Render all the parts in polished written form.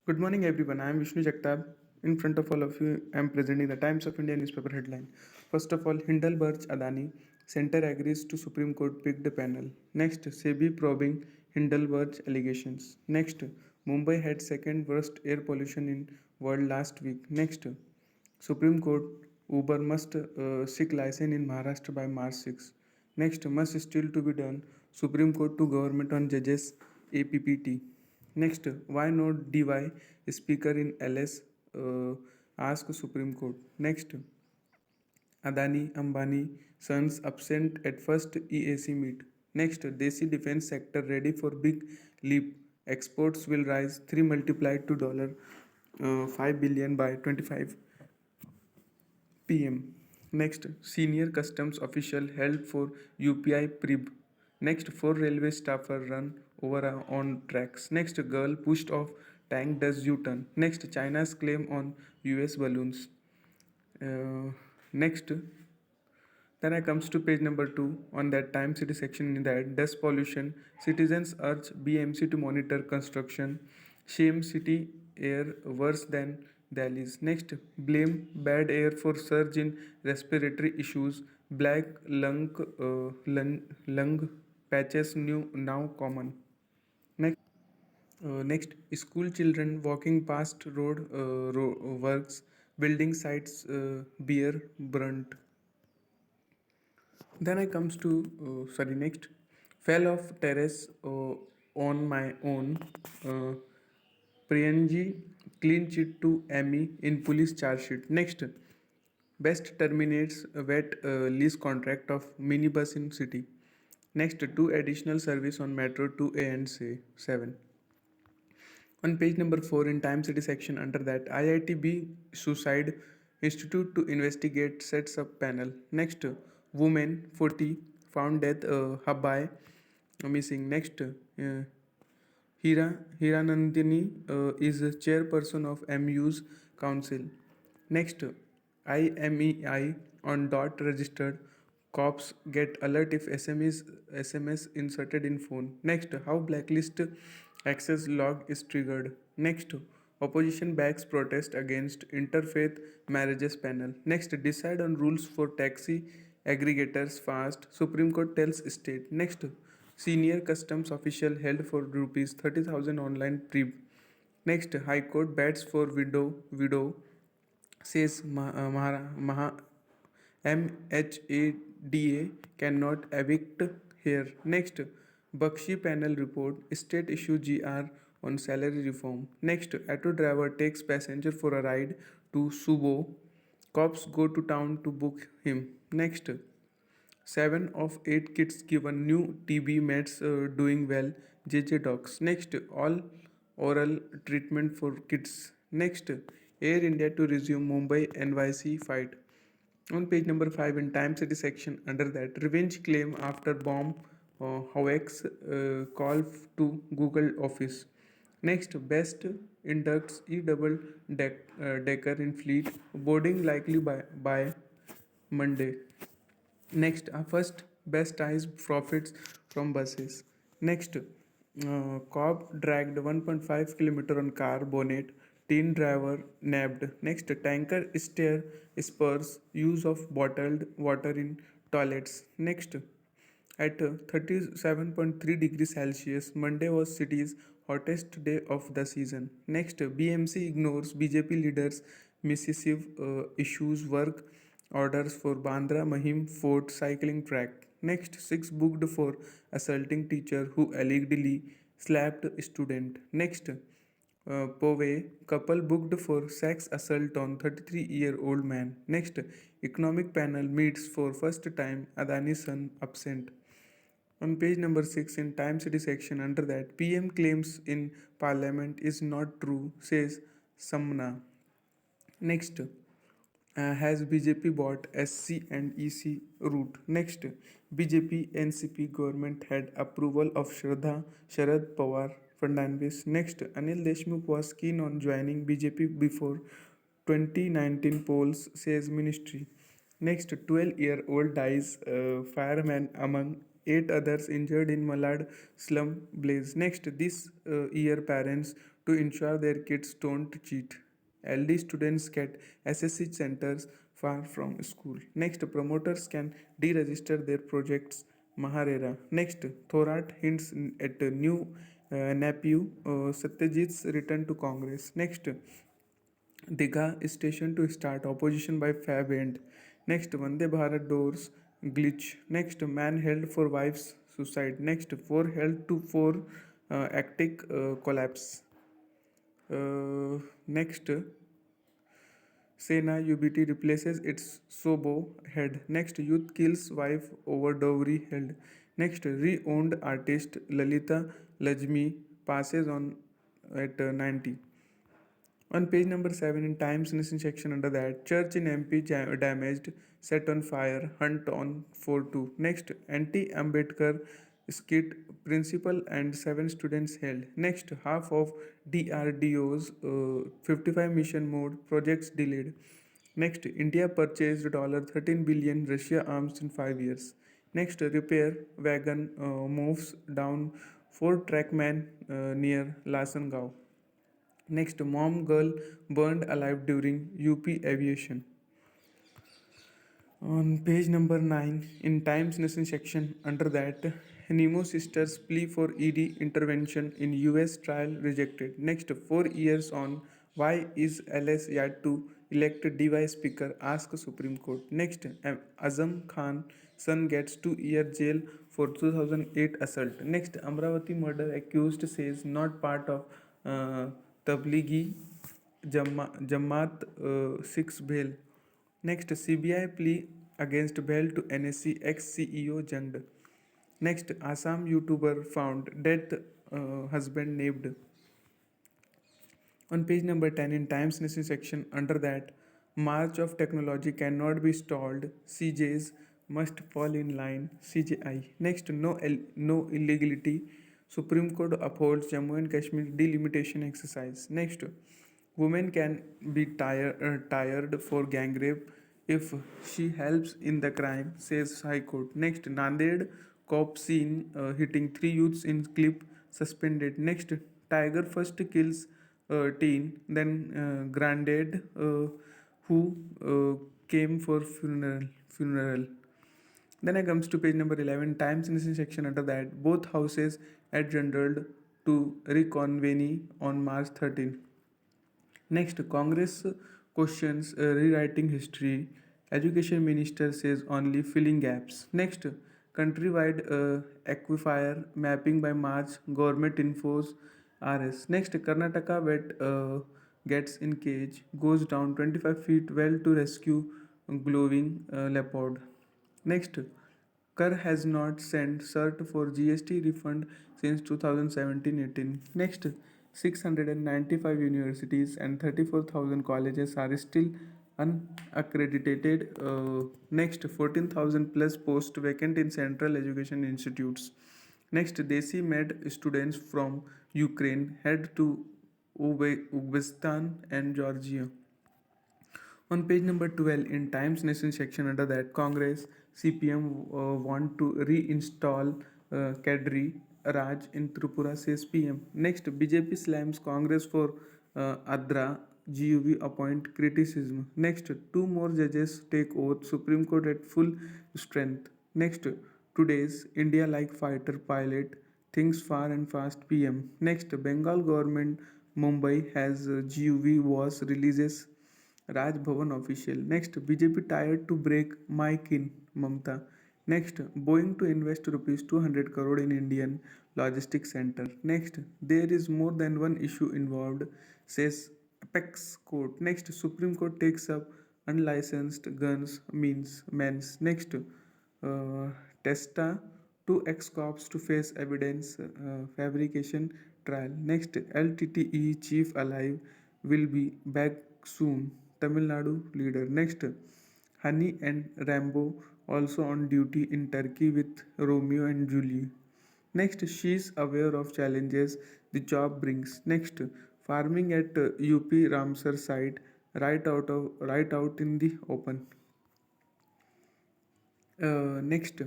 Good morning, everyone. I am Vishnu Jagtab. In front of all of you, I am presenting the Times of India newspaper headline. First of all, Hindenburg Adani Center agrees to Supreme Court picked panel. Next, SEBI probing Hindenburg allegations. Next, Mumbai had second worst air pollution in world last week. Next, Supreme Court Uber must seek license in Maharashtra by March 6. Next, must still to be done. Supreme Court to government on judges APPT. Next, why not DY speaker in LS ask Supreme Court. Next, Adani Ambani sons absent at first EAC meet. Next, Desi defense sector ready for big leap. Exports will rise 3 multiplied to dollar 5 billion by 25 PM. Next, senior customs official held for UPI PRIB. Next, four railway staffer run over on tracks. Next, girl pushed off tank does U-turn. Next, China's claim on US balloons. Next, then I comes to page number 2 on that Time City section in that dust pollution. Citizens urge BMC to monitor construction. Shame city air worse than Delhi's. Next, blame bad air for surge in respiratory issues. Black lung patches new now common. Next. Next, school children walking past road works, building sites, beer burnt. Then I comes to next fell off terrace on my own. Uh, Priyanji clean chit to Amy in police charge sheet. Next, best terminates wet lease contract of minibus in city. Next, two additional service on metro 2A and C 7. On page number 4 in Time City section under that IITB Suicide Institute to investigate sets up panel. Next, woman 40 found death Habai missing. Next, Hiranandini is chairperson of MU's council. Next, IMEI on dot registered. Cops get alert if SMS inserted in phone. Next, how blacklist access log is triggered. Next, opposition backs protest against interfaith marriages panel. Next, decide on rules for taxi aggregators fast. Supreme Court tells state. Next, senior customs official held for rupees 30,000 online pre. Next, High Court bats for widow says MHADA cannot evict here. Next, Bakshi panel report state issue GR on salary reform. Next, auto driver takes passenger for a ride to Subo. Cops go to town to book him. Next, 7 of 8 kids given new TB meds doing well. JJ Docs. Next, all oral treatment for kids. Next, Air India to resume Mumbai NYC fight. On page number 5 in Time City section under that revenge claim after bomb Howex call to Google office. Next, best inducts decker in fleet boarding likely by Monday. Next, first best eyes profits from buses. Next, Cobb dragged 1.5 kilometer on car bonnet. Teen driver nabbed. Next, tanker stair spurs use of bottled water in toilets. Next, at 37.3 degrees Celsius, Monday was city's hottest day of the season. Next, BMC ignores BJP leaders' missive issues work orders for Bandra Mahim Fort cycling track. Next, 6 booked for assaulting teacher who allegedly slapped student. Next, Pove couple booked for sex assault on 33-year-old man. Next, economic panel meets for first time Adani son absent. On page number 6 in Time City section under that PM claims in parliament is not true says Samna. Next, has BJP bought SC and EC route? Next, BJP NCP government had approval of Sharad Pawar Fernandes. Next, Anil Deshmukh was keen on joining BJP before 2019 polls, says ministry. Next, 12-year-old dies fireman among 8 others injured in Malad slum blaze. Next, this year parents to ensure their kids don't cheat. LD students get SSC centers far from school. Next, promoters can deregister their projects. Maharera. Next, Thorat hints at a new nephew Satyajit's return to Congress. Next, Digha station to start opposition by Fab End. Next, Vande Bharat doors glitch. Next, man held for wife's suicide. Next, 4 held to 4 actic collapse. Next, Sena UBT replaces its Sobo head. Next, youth kills wife over dowry held. Next, re-owned artist Lalita Lajmi passes on at 90. On page number 7 in Times Nation section under that, church in MP damaged, set on fire, hunt on 4-2. Next, anti-Ambedkar skit principal and 7 students held. Next, half of DRDO's 55 mission mode projects delayed. Next, India purchased $13 billion Russia arms in 5 years. Next, repair wagon moves down 4-track man near Lasangao. Next, mom girl burned alive during UP aviation. On page number 9, in Times Nation section, under that, Nemo sisters plea for ED intervention in US trial rejected. Next, 4 years on, why is LS yet to elect DY speaker? Ask Supreme Court. Next, Azam Khan son gets 2-year jail for 2008 assault. Next, Amravati murder accused says not part of Tablighi Jamaat 6 bail. Next, CBI plea against bail to NSC ex-CEO Jand. Next, Assam YouTuber found dead husband named. On page number 10 in Times Nation section, under that, March of technology cannot be stalled. CJs must fall in line. CJI. Next, no illegality. Supreme Court upholds Jammu and Kashmir delimitation exercise. Next, women can be tired for gang rape if she helps in the crime, says High Court. Next, Nanded cop seen hitting 3 youths in clip suspended. Next, Tiger first kills teen, then granddad who came for funeral. Then I comes to page number 11, Times Nation section under that, both houses adjourned to reconvene on March 13. Next, Congress questions rewriting history. Education Minister says only filling gaps. Next, countrywide aquifer mapping by March. Government infos RS. Next, Karnataka vet gets in cage, goes down 25 feet well to rescue glowing leopard. Next, Kar has not sent cert for GST refund since 2017-18. Next, 695 universities and 34,000 colleges are still unaccredited. Next, 14,000 plus posts vacant in central education institutes. Next, Desi med students from Ukraine head to Uzbekistan and Georgia. On page number 12 in Times Nation section under that, Congress CPM want to reinstall Kadri Raj in Tripura, says PM. Next, BJP slams Congress for Adra GUV appoint criticism. Next, 2 more judges take oath, Supreme Court at full strength. Next, today's India like fighter pilot thinks far and fast PM. Next, Bengal government Mumbai has GUV was releases Raj Bhavan official. Next, BJP tired to break mic in Mamta. Next, Boeing to invest rupees 200 crore in Indian logistics center. Next, there is more than one issue involved, says Apex Court. Next, Supreme Court takes up unlicensed guns means men's. Next, Testa, 2 ex-cops to face evidence fabrication trial. Next, LTTE chief alive will be back soon. Tamil Nadu leader. Next, Honey and Rambo also on duty in Turkey with Romeo and Julie. Next, she's aware of challenges the job brings. Next, farming at UP Ramsar site right out in the open. Next,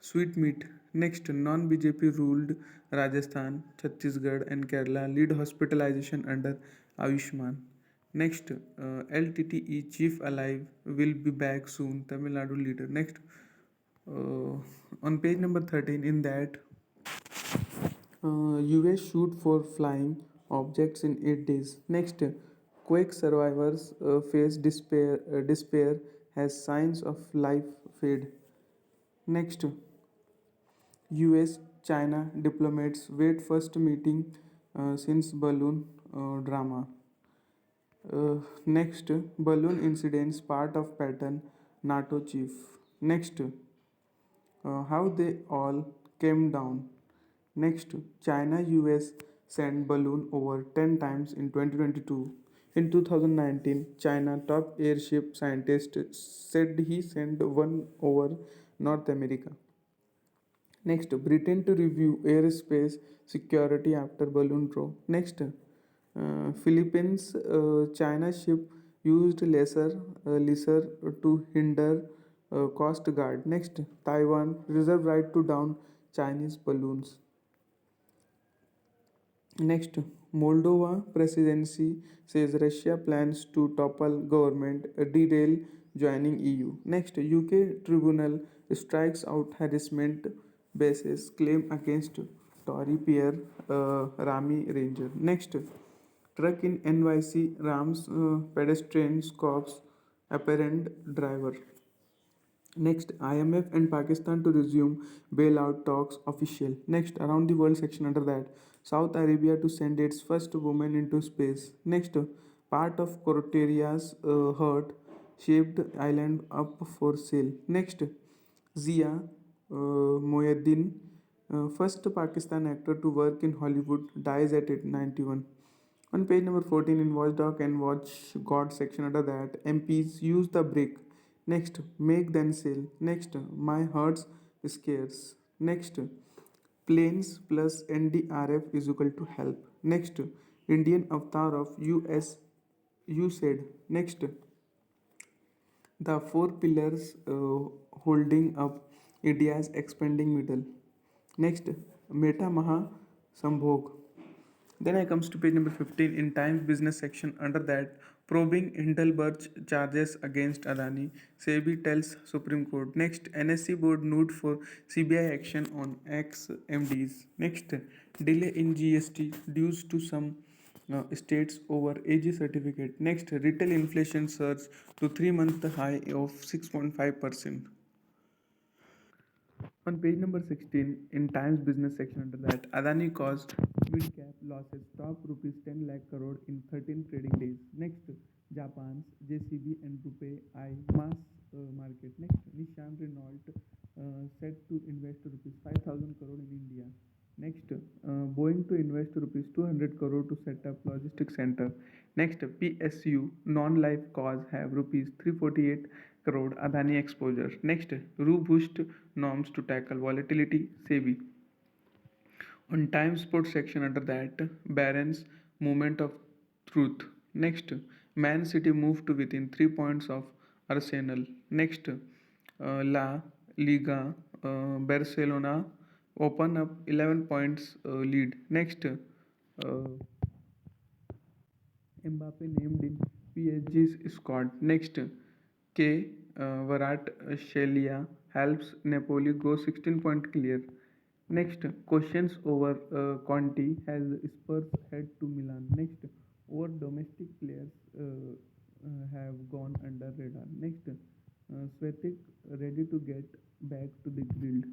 Sweet meat. Next, non-BJP ruled Rajasthan, Chhattisgarh, and Kerala lead hospitalization under Ayushman. Next, LTTE chief alive will be back soon. Tamil Nadu leader. Next, on page number 13, in that US shoot for flying objects in 8 days. Next, quake survivors face despair. Despair has signs of life fade. Next, US China diplomats wait first meeting since balloon drama. Next, balloon incidents part of pattern NATO chief. Next, how they all came down. Next, China US sent balloon over 10 times in 2022. In 2019, China top airship scientist said he sent one over North America. Next, Britain to review airspace security after balloon throw. Next, Philippines China ship used lesser to hinder Coast Guard. Next, Taiwan reserve right to down Chinese balloons. Next, Moldova presidency says Russia plans to topple government, derail joining EU. Next, UK tribunal strikes out harassment basis claim against Tory Pierre Rami Ranger. Next, truck in NYC rams pedestrian cops apparent driver. Next, IMF and Pakistan to resume bailout talks official. Next, around the world section under that, South Arabia to send its first woman into space. Next, part of Croteria's hurt shaped island up for sale. Next, Zia Moeddin, first Pakistan actor to work in Hollywood, dies at 91. On page number 14 in Watchdog and Watch God section under that, MPs use the brick. Next, make then sell. Next, my heart's scarce. Next, planes plus NDRF is equal to help. Next, Indian avatar of US USAID. Next, the four pillars holding up India's expanding middle. Next, Meta Maha Sambhog. Then I comes to page number 15 in Times Business section. Under that, probing Hindenburg charges against Adani. SEBI tells Supreme Court. Next, NSC board note for CBI action on ex MDs. Next, delay in GST dues to some states over AG certificate. Next, retail inflation surge to 3-month high of 6.5%. On page number 16, in Times Business section under that, Adani caused mid-cap losses top rupees 10 lakh crore in 13 trading days. Next, Japan's JCB and Rupee I mass market. Next, Nissan Renault set to invest rupees 5,000 crore in India. Next, Boeing to invest rupees 200 crore to set up logistics center. Next, PSU non-life cause have rupees 348 crore Adani exposure. Next, robust norms to tackle volatility. SEBI. On Time Sports section under that, Barron's moment of truth. Next, Man City moved to within 3 points of Arsenal. Next, La Liga, Barcelona open up 11 points lead. Next, Mbappe named in PSG's squad. Next, K. Varat Shelia helps Napoli go 16-point clear. Next, questions over Conti has Spurs head to Milan. Next, over domestic players have gone under radar. Next, Svetic ready to get back to the field.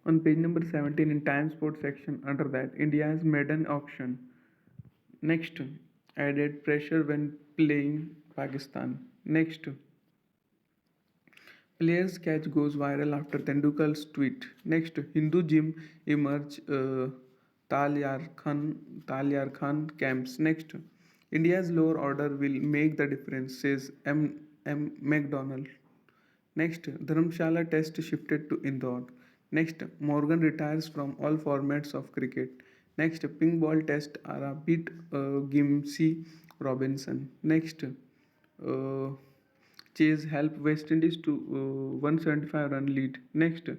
On page number 17 in Time Sports section under that, India's maiden auction. Next, added pressure when playing Pakistan. Next, player's catch goes viral after Tendulkar's tweet. Next, Hindu gym emerge Talyar Khan camps. Next, India's lower order will make the difference, says M. McDonald. Next, Dharamshala test shifted to Indore. Next, Morgan retires from all formats of cricket. Next, pink ball test Ara beat Gimsey Robinson. Next, Chase help West Indies to 175 run lead. Next,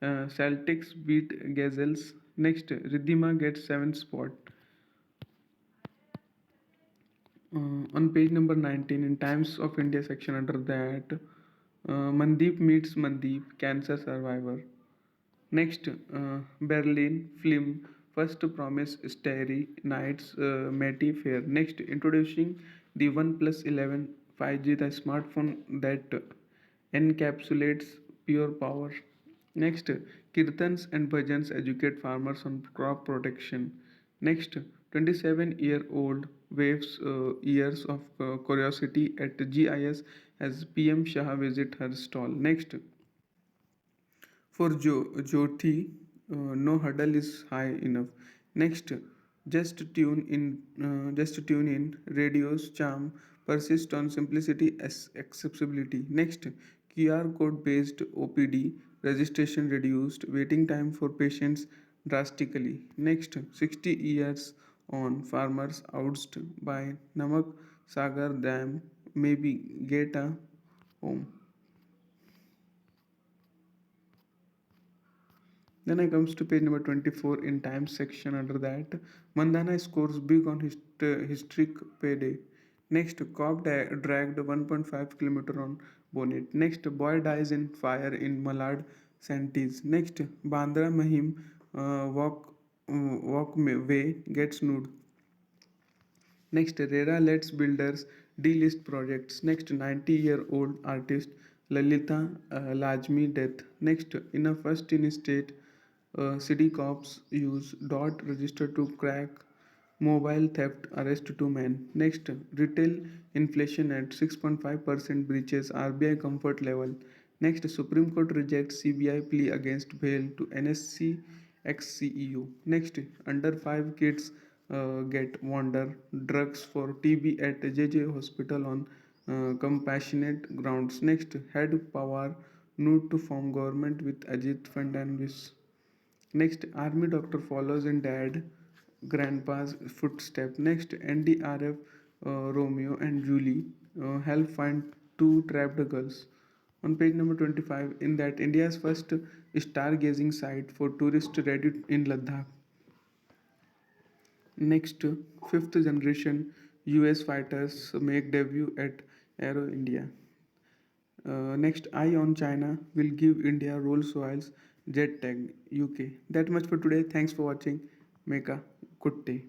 Celtics beat Gazelles. Next, Riddhima gets 7th spot. On page number 19 in Times of India section under that, Mandeep meets Mandeep, cancer survivor. Next, Berlin film first promise Starry Nights Matty Fair. Next, introducing the OnePlus 11 5G, the smartphone that encapsulates pure power. Next, Kirtans and Bhajans educate farmers on crop protection. Next, 27-year-old waves years of curiosity at GIS as PM Shah visit her stall. Next, for Jyoti, no hurdle is high enough. Next, just tune in. Radio's charm persist on simplicity as accessibility. Next, QR code based OPD registration reduced waiting time for patients drastically. Next, 60 years on farmers ousted by Namak Sagar Dam maybe get a home. Then I comes to page number 24 in Times section under that. Mandana scores big on historic payday. Next, cop dragged 1.5 kilometer on bonnet. Next, boy dies in fire in Malad Santis. Next, Bandra Mahim walk way gets nude. Next, RERA lets builders delist projects. Next, 90-year-old artist Lalita Lajmi death. Next, in a first in state, city cops use dot register to crack mobile theft, arrest two men. Next, retail inflation at 6.5% breaches RBI comfort level. Next, Supreme Court rejects CBI plea against bail to NSC ex CEO. Next, under 5 kids get wander drugs for TB at JJ Hospital on compassionate grounds. Next, head power nude to form government with Ajit Fernandez. Next, army doctor follows in dad grandpa's footstep. Next, NDRF Romeo and Julie help find two trapped girls. On page number 25, in that India's first stargazing site for tourists ready in Ladakh. Next, fifth generation US fighters make debut at Aero India. Next, Eye on China will give India Rolls Royce Jet Tag UK. That much for today. Thanks for watching. Make a good day.